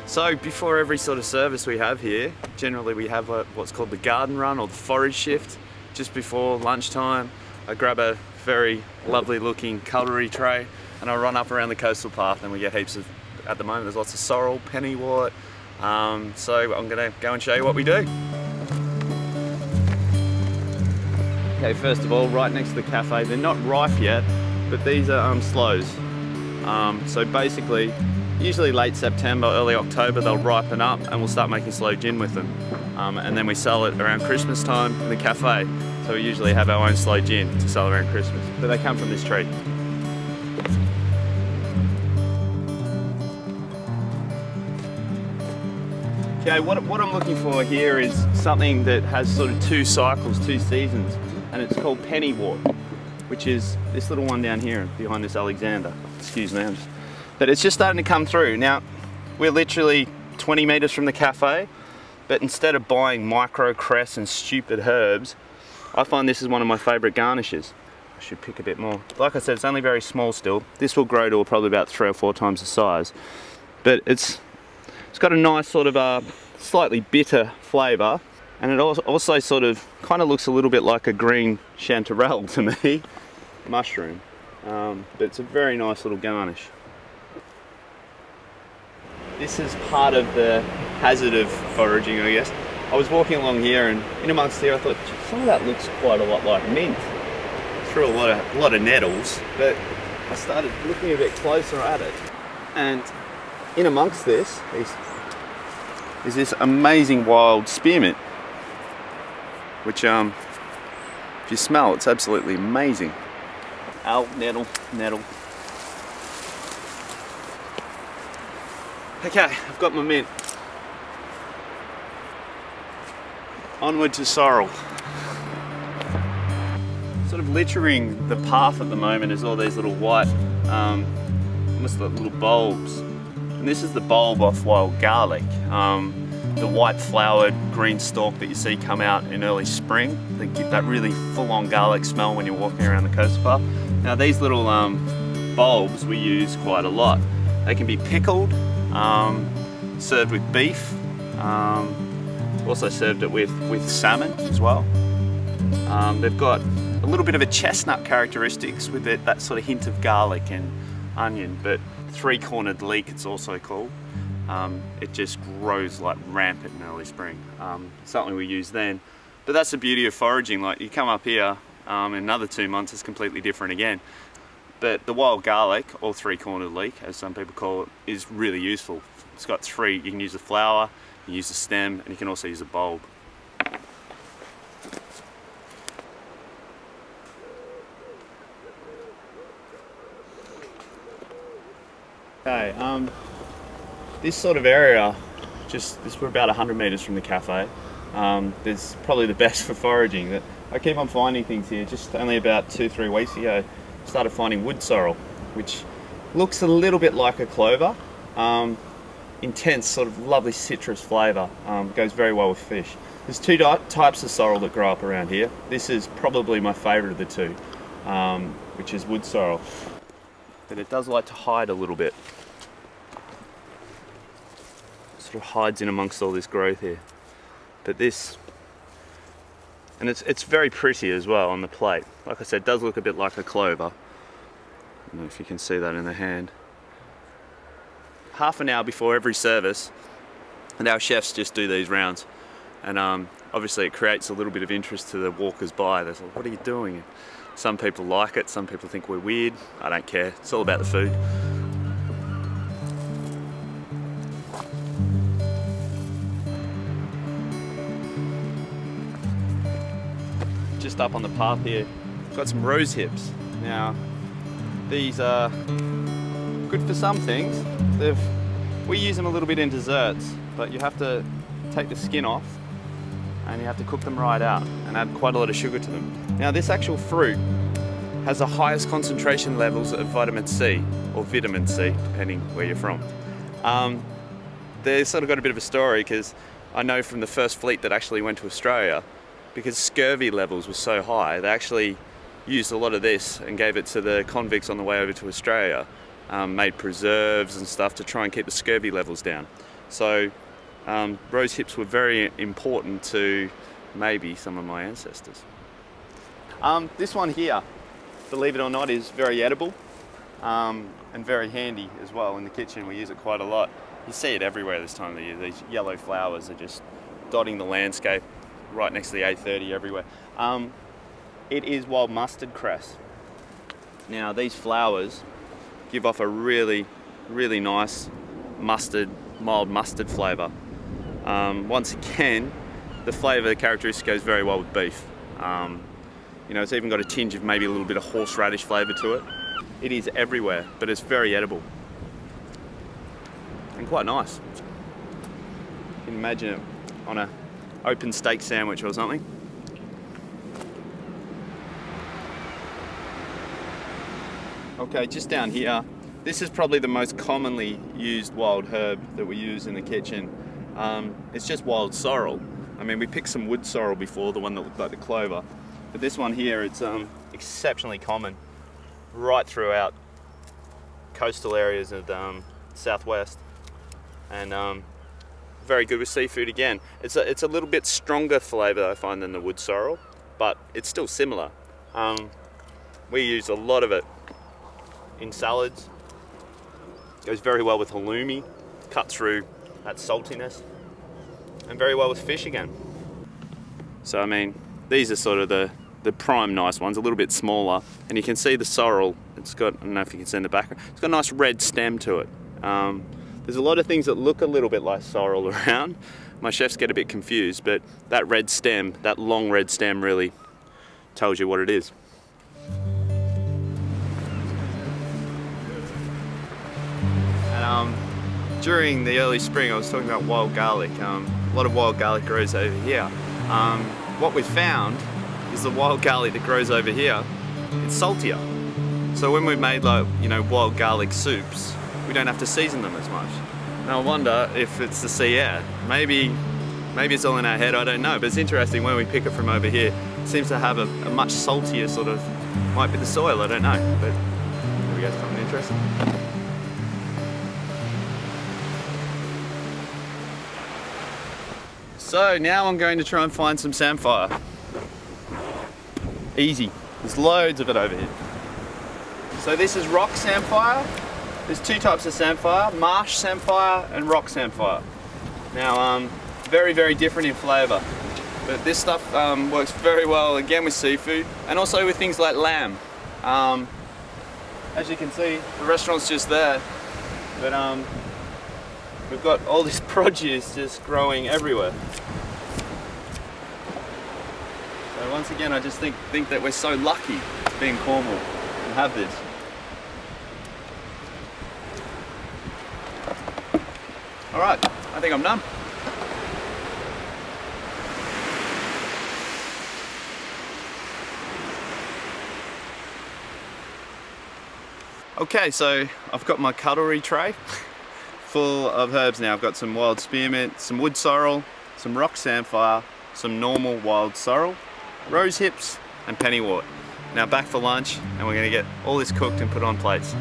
So before every sort of service we have here, generally we have what's called the garden run or the forage shift. Just before lunchtime, I grab a very lovely looking cutlery tray and I run up around the coastal path, and we get heaps of, at the moment there's lots of sorrel, pennywort, so I'm going to go and show you what we do. Okay, first of all, right next to the cafe, they're not ripe yet, but these are sloes. So basically, usually late September, early October, they'll ripen up and we'll start making sloe gin with them. And then we sell it around Christmas time in the cafe. So we usually have our own sloe gin to sell around Christmas. But they come from this tree. Okay, what I'm looking for here is something that has sort of 2 cycles, 2 seasons. And it's called Pennywort, which is this little one down here behind this Alexander. Excuse me, but it's just starting to come through. Now, we're literally 20 metres from the cafe, but instead of buying micro cress and stupid herbs, I find this is one of my favourite garnishes. I should pick a bit more. Like I said, it's only very small still. This will grow to probably about 3 or 4 times the size, but it's got a nice sort of slightly bitter flavour, and it also sort of kind of looks a little bit like a green chanterelle to me, mushroom, but it's a very nice little garnish. This is part of the hazard of foraging, I guess. I was walking along here, and in amongst here I thought, some of that looks quite a lot like mint. Through a lot of nettles, but I started looking a bit closer at it. And in amongst this is this amazing wild spearmint, which if you smell, it's absolutely amazing. Ow, nettle. Okay, I've got my mint. Onward to sorrel. Sort of littering the path at the moment is all these little white, almost like little bulbs. And this is the bulb off wild garlic. The white flowered green stalk that you see come out in early spring. They give that really full-on garlic smell when you're walking around the coastal path. Now these little bulbs we use quite a lot. They can be pickled, served with beef, also served it with salmon as well. They've got a little bit of a chestnut characteristics with it, that sort of hint of garlic and onion, but 3-cornered leek it's also called. It just grows like rampant in early spring. Something we use then. But that's the beauty of foraging, like you come up here in another 2 months it's completely different again. But the wild garlic, or 3-cornered leek as some people call it, is really useful. It's got 3, you can use the flower, you can use the stem, and you can also use the bulb. Okay, this sort of area, we're about 100 metres from the cafe. There's probably the best for foraging. I keep on finding things here. Just only about 2-3 weeks ago, I started finding wood sorrel, which looks a little bit like a clover. Intense, sort of lovely citrus flavour. Goes very well with fish. There's 2 types of sorrel that grow up around here. This is probably my favourite of the 2, which is wood sorrel. But it does like to hide a little bit. Sort of hides in amongst all this growth here. But this, and it's very pretty as well on the plate. Like I said, it does look a bit like a clover. I don't know if you can see that in the hand. Half an hour before every service, and our chefs just do these rounds. And obviously it creates a little bit of interest to the walkers by. They're like, what are you doing? And some people like it, some people think we're weird. I don't care, it's all about the food. Just up on the path here, got some rose hips. Now, these are good for some things. We use them a little bit in desserts, but you have to take the skin off and you have to cook them right out and add quite a lot of sugar to them. Now, this actual fruit has the highest concentration levels of vitamin C, or vitamin C, depending where you're from. They sort of got a bit of a story, because I know from the first fleet that actually went to Australia, because scurvy levels were so high, they actually used a lot of this and gave it to the convicts on the way over to Australia, made preserves and stuff to try and keep the scurvy levels down. So rose hips were very important to maybe some of my ancestors. This one here, believe it or not, is very edible and very handy as well in the kitchen. We use it quite a lot. You see it everywhere this time of the year. These yellow flowers are just dotting the landscape right next to the A30 everywhere. It is wild mustard cress. Now these flowers give off a really, really nice mustard, mild mustard flavour. Once again, the flavour characteristic goes very well with beef. You know, it's even got a tinge of maybe a little bit of horseradish flavour to it. It is everywhere, but it's very edible and quite nice. You can imagine it on an open steak sandwich or something. Okay, just down here, this is probably the most commonly used wild herb that we use in the kitchen. It's just wild sorrel. I mean, we picked some wood sorrel before, the one that looked like the clover. But this one here, it's exceptionally common right throughout coastal areas of the southwest. And very good with seafood again. It's a little bit stronger flavour, I find, than the wood sorrel, but it's still similar. We use a lot of it in salads. Goes very well with halloumi, cut through that saltiness, and very well with fish again. So I mean, these are sort of the prime nice ones, a little bit smaller, and you can see the sorrel. It's got, I don't know if you can see in the background, it's got a nice red stem to it. There's a lot of things that look a little bit like sorrel around. My chefs get a bit confused, but that red stem, that long red stem, really tells you what it is. And during the early spring, I was talking about wild garlic. A lot of wild garlic grows over here. What we found is the wild garlic that grows over here, it's saltier. So when we've made, like, you know, wild garlic soups, we don't have to season them as much. Now I wonder if it's the sea air. Maybe it's all in our head, I don't know. But it's interesting, when we pick it from over here, it seems to have a much saltier sort of, might be the soil, I don't know. But there we go, something interesting. So now I'm going to try and find some samphire. Easy, there's loads of it over here. So this is rock samphire. There's two types of samphire, marsh samphire and rock samphire. Now, very, very different in flavour. But this stuff works very well, again, with seafood and also with things like lamb. As you can see, the restaurant's just there, but we've got all this produce just growing everywhere. So once again, I just think that we're so lucky to be in Cornwall and have this. All right, I think I'm done. Okay, so I've got my cutlery tray full of herbs now. I've got some wild spearmint, some wood sorrel, some rock samphire, some normal wild sorrel, rose hips, and pennywort. Now back for lunch, and we're gonna get all this cooked and put on plates.